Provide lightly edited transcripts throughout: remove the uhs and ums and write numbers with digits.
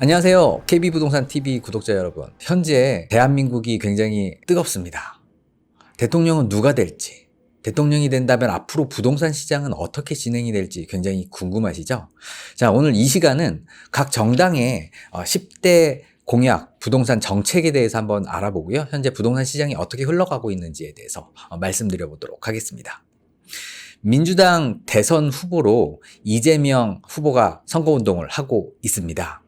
안녕하세요. KB부동산TV 구독자 여러분. 현재 대한민국이 굉장히 뜨겁습니다. 대통령은 누가 될지, 대통령이 된다면 앞으로 부동산 시장은 어떻게 진행이 될지 굉장히 궁금하시죠? 자, 오늘 이 시간은 각 정당의 10대 공약, 부동산 정책에 대해서 한번 알아보고요. 현재 부동산 시장이 어떻게 흘러가고 있는지에 대해서 말씀드려보도록 하겠습니다. 민주당 대선 후보로 이재명 후보가 선거운동을 하고 있습니다.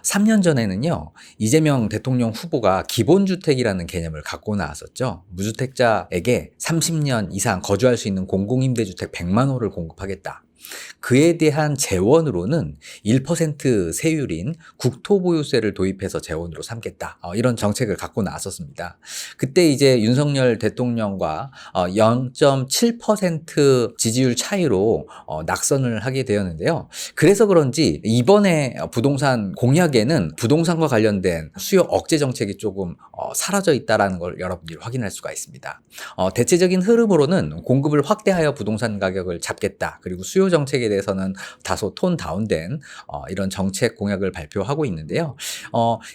3년 전에는요, 이재명 대통령 후보가 기본주택이라는 개념을 갖고 나왔었죠. 무주택자에게 30년 이상 거주할 수 있는 공공임대주택 100만 호를 공급하겠다. 그에 대한 재원으로는 1% 세율인 국토보유세를 도입해서 재원으로 삼겠다. 이런 정책을 갖고 나섰습니다. 그때 이제 윤석열 대통령과 0.7% 지지율 차이로 낙선을 하게 되었는데요. 그래서 그런지 이번에 부동산 공약에는 부동산과 관련된 수요 억제 정책이 조금 사라져 있다는 걸 여러분들이 확인할 수가 있습니다. 대체적인 흐름으로는 공급을 확대하여 부동산 가격을 잡겠다. 그리고 수요 정책에 대해서는 다소 톤 다운된 이런 정책 공약을 발표하고 있는데요.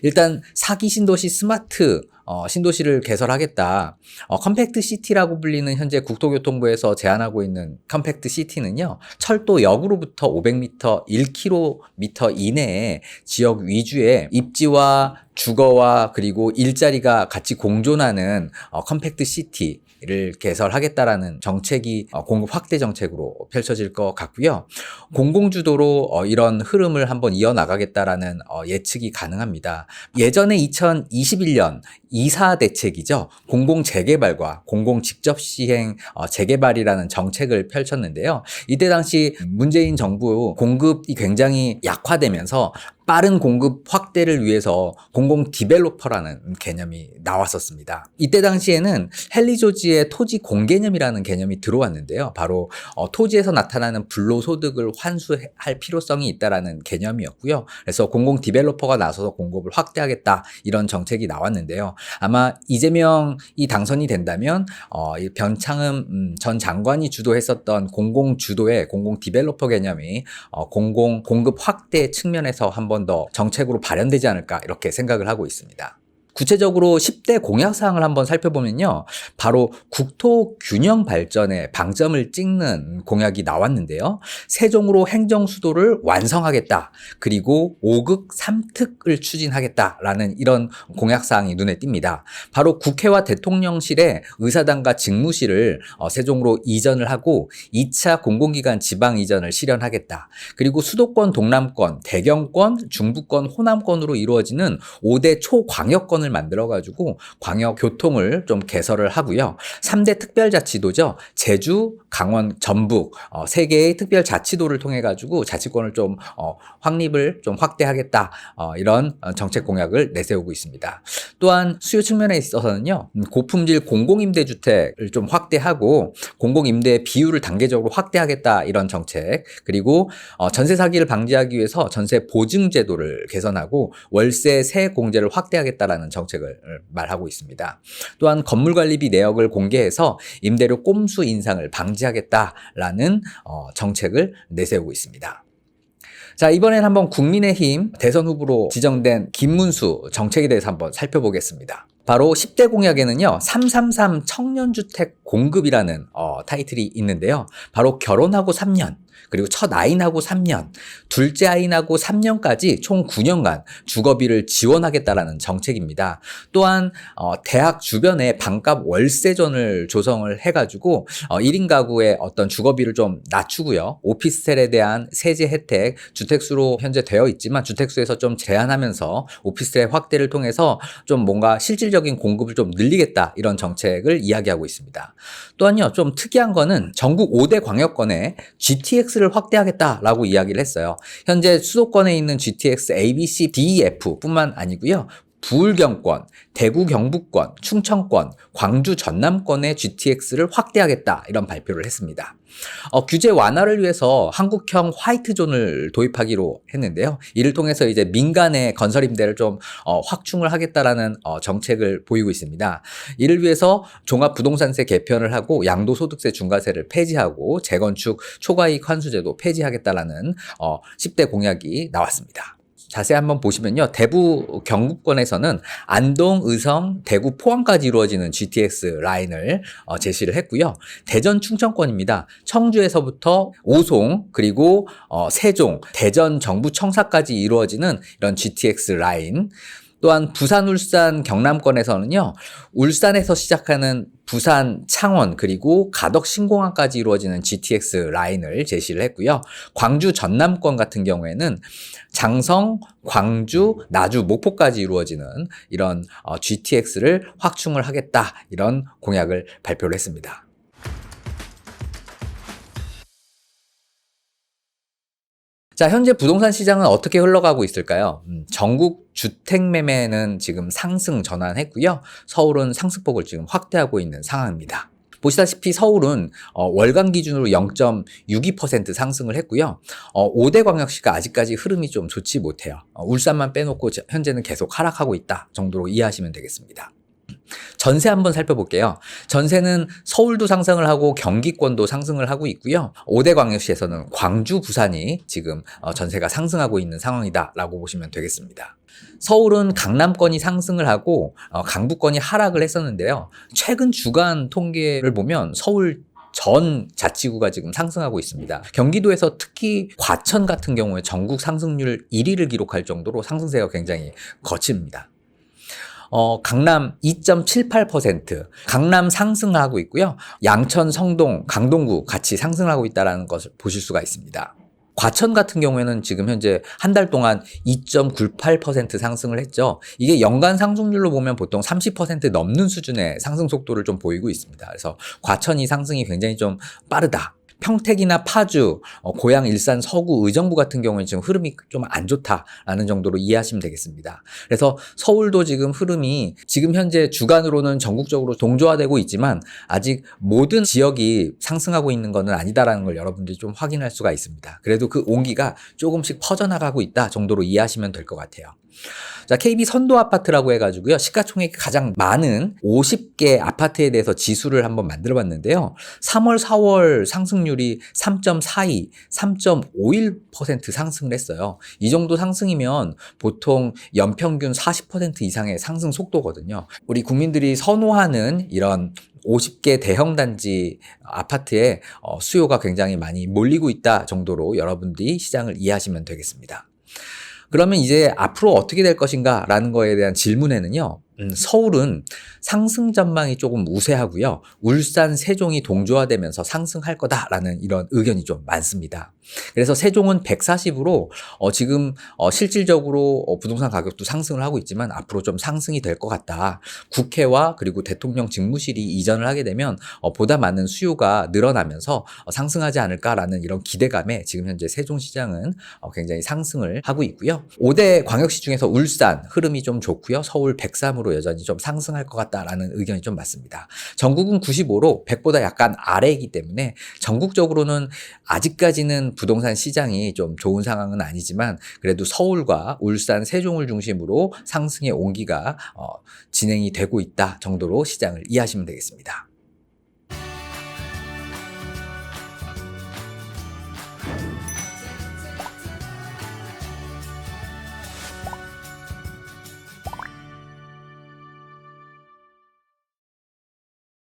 일단 사기 신도시 스마트 신도시를 개설하겠다. 컴팩트 시티라고 불리는 현재 국토교통부에서 제안하고 있는 컴팩트 시티는요, 철도역으로부터 500m, 1km 이내에 지역 위주의 입지와 주거와 그리고 일자리가 같이 공존하는 컴팩트 시티를 개설하겠다라는 정책이 공급 확대 정책으로 펼쳐질 것 같고요. 공공주도로 이런 흐름을 한번 이어나가겠다라는 예측이 가능합니다. 예전에 2021년 2사 대책이죠. 공공재개발과 공공직접시행 재개발이라는 정책을 펼쳤는데요. 이때 당시 문재인 정부 공급이 굉장히 약화되면서 빠른 공급 확대를 위해서 공공 디벨로퍼라는 개념이 나왔었습니다. 이때 당시에는 헨리 조지의 토지 공개념이라는 개념이 들어왔는데요. 바로 토지에서 나타나는 불로소득을 환수할 필요성이 있다라는 개념이었고요. 그래서 공공 디벨로퍼가 나서서 공급을 확대하겠다 이런 정책이 나왔는데요. 아마 이재명이 당선이 된다면 변창흠 전 장관이 주도했었던 공공 주도의 공공 디벨로퍼 개념이 공공 공급 확대 측면에서 한번 더 정책으로 발현되지 않을까 이렇게 생각을 하고 있습니다. 구체적으로 10대 공약사항을 한번 살펴보면요. 바로 국토 균형 발전에 방점을 찍는 공약이 나왔는데요. 세종으로 행정수도를 완성하겠다. 그리고 5극 3특을 추진하겠다라는 이런 공약사항이 눈에 띕니다. 바로 국회와 대통령실의 의사당과 직무실을 세종으로 이전을 하고 2차 공공기관 지방 이전을 실현하겠다. 그리고 수도권, 동남권, 대경권, 중부권, 호남권으로 이루어지는 5대 초광역권을 만들어가지고 광역 교통을 좀 개설을 하고요. 3대 특별자치도죠. 제주, 강원, 전북 3개의 특별자치도를 통해가지고 자치권을 좀 확립을 좀 확대하겠다. 이런 정책 공약을 내세우고 있습니다. 또한 수요 측면에 있어서는요. 고품질 공공임대주택을 좀 확대하고 공공임대 비율을 단계적으로 확대하겠다. 이런 정책. 그리고 전세 사기를 방지하기 위해서 전세 보증제도를 개선하고 월세 세 공제를 확대하겠다라는 정책을 말하고 있습니다. 또한 건물관리비 내역을 공개해서 임대료 꼼수 인상을 방지하겠다라는 정책을 내세우고 있습니다. 자, 이번엔 한번 국민의힘 대선 후보로 지정된 김문수 정책에 대해서 한번 살펴보겠습니다. 바로 10대 공약에는요, 333 청년주택 공급이라는 타이틀이 있는데요. 바로 결혼하고 3년, 그리고 첫 아이나고 3년, 둘째 아이나고 3년까지 총 9년간 주거비를 지원하겠다라는 정책입니다. 또한 대학 주변에 반값 월세존을 조성을 해가지고 1인 가구의 어떤 주거비를 좀 낮추고요. 오피스텔에 대한 세제 혜택, 주택수로 현재 되어 있지만 주택수에서 좀 제한하면서 오피스텔 확대를 통해서 좀 뭔가 실질적인 공급을 좀 늘리겠다 이런 정책을 이야기하고 있습니다. 또한요, 좀 특이한 거는 전국 5대 광역권에 GTX를 확대하겠다라고 이야기를 했어요. 현재 수도권에 있는 GTX A, B, C, D, F 뿐만 아니고요. 부울경권, 대구 경북권, 충청권, 광주 전남권의 GTX를 확대하겠다 이런 발표를 했습니다. 규제 완화를 위해서 한국형 화이트존을 도입하기로 했는데요. 이를 통해서 이제 민간의 건설 임대를 좀 확충을 하겠다라는 정책을 보이고 있습니다. 이를 위해서 종합부동산세 개편을 하고 양도소득세 중과세를 폐지하고 재건축 초과이익 환수제도 폐지하겠다라는 10대 공약이 나왔습니다. 자세히 한번 보시면요. 대구 경북권에서는 안동, 의성, 대구, 포항까지 이루어지는 GTX 라인을 제시를 했고요. 대전, 충청권입니다. 청주에서부터 오송, 그리고 세종, 대전, 정부, 청사까지 이루어지는 이런 GTX 라인. 또한 부산, 울산, 경남권에서는요. 울산에서 시작하는 부산, 창원, 그리고 가덕, 신공항까지 이루어지는 GTX 라인을 제시를 했고요. 광주, 전남권 같은 경우에는 장성, 광주, 나주, 목포까지 이루어지는 이런 GTX를 확충을 하겠다 이런 공약을 발표를 했습니다. 자, 현재 부동산 시장은 어떻게 흘러가고 있을까요? 전국 주택 매매는 지금 상승 전환했고요. 서울은 상승폭을 지금 확대하고 있는 상황입니다. 보시다시피 서울은 월간 기준으로 0.62% 상승을 했고요. 5대 광역시가 아직까지 흐름이 좀 좋지 못해요. 울산만 빼놓고 현재는 계속 하락하고 있다 정도로 이해하시면 되겠습니다. 전세 한번 살펴볼게요. 전세는 서울도 상승을 하고 경기권도 상승을 하고 있고요. 5대 광역시에서는 광주, 부산이 지금 전세가 상승하고 있는 상황이다라고 보시면 되겠습니다. 서울은 강남권이 상승을 하고 강북권이 하락을 했었는데요. 최근 주간 통계를 보면 서울 전 자치구가 지금 상승하고 있습니다. 경기도에서 특히 과천 같은 경우에 전국 상승률 1위를 기록할 정도로 상승세가 굉장히 거칩니다. 강남 2.78%, 강남 상승하고 있고요. 양천, 성동, 강동구 같이 상승하고 있다는 것을 보실 수가 있습니다. 과천 같은 경우에는 지금 현재 한 달 동안 2.98% 상승을 했죠. 이게 연간 상승률로 보면 보통 30% 넘는 수준의 상승 속도를 좀 보이고 있습니다. 그래서 과천이 상승이 굉장히 좀 빠르다. 평택이나 파주, 고양, 일산, 서구, 의정부 같은 경우에 지금 흐름이 좀 안 좋다라는 정도로 이해하시면 되겠습니다. 그래서 서울도 지금 흐름이 지금 현재 주간으로는 전국적으로 동조화되고 있지만 아직 모든 지역이 상승하고 있는 것은 아니다라는 걸 여러분들이 좀 확인할 수가 있습니다. 그래도 그 온기가 조금씩 퍼져나가고 있다 정도로 이해하시면 될 것 같아요. 자, KB 선도 아파트라고 해가지고요. 시가총액이 가장 많은 50개 아파트에 대해서 지수를 한번 만들어 봤는데요. 3월, 4월 상승률이 3.42, 3.51% 상승을 했어요. 이 정도 상승이면 보통 연평균 40% 이상의 상승 속도거든요. 우리 국민들이 선호하는 이런 50개 대형 단지 아파트에 수요가 굉장히 많이 몰리고 있다 정도로 여러분들이 시장을 이해하시면 되겠습니다. 그러면 이제 앞으로 어떻게 될 것인가 라는 거에 대한 질문에는요. 서울은 상승 전망이 조금 우세하고요. 울산, 세종이 동조화되면서 상승할 거다라는 이런 의견이 좀 많습니다. 그래서 세종은 140으로 지금 실질적으로 부동산 가격도 상승을 하고 있지만 앞으로 좀 상승이 될 것 같다. 국회와 그리고 대통령 직무실이 이전을 하게 되면 보다 많은 수요가 늘어나면서 상승하지 않을까라는 이런 기대감에 지금 현재 세종시장은 굉장히 상승을 하고 있고요. 5대 광역시 중에서 울산 흐름이 좀 좋고요. 서울 103으로 여전히 좀 상승할 것 같다라는 의견이 좀 많습니다. 전국은 95로 100보다 약간 아래이기 때문에 전국적으로는 아직까지는 부동산 시장이 좀 좋은 상황은 아니지만 그래도 서울과 울산, 세종을 중심으로 상승의 온기가 진행이 되고 있다 정도로 시장을 이해하시면 되겠습니다.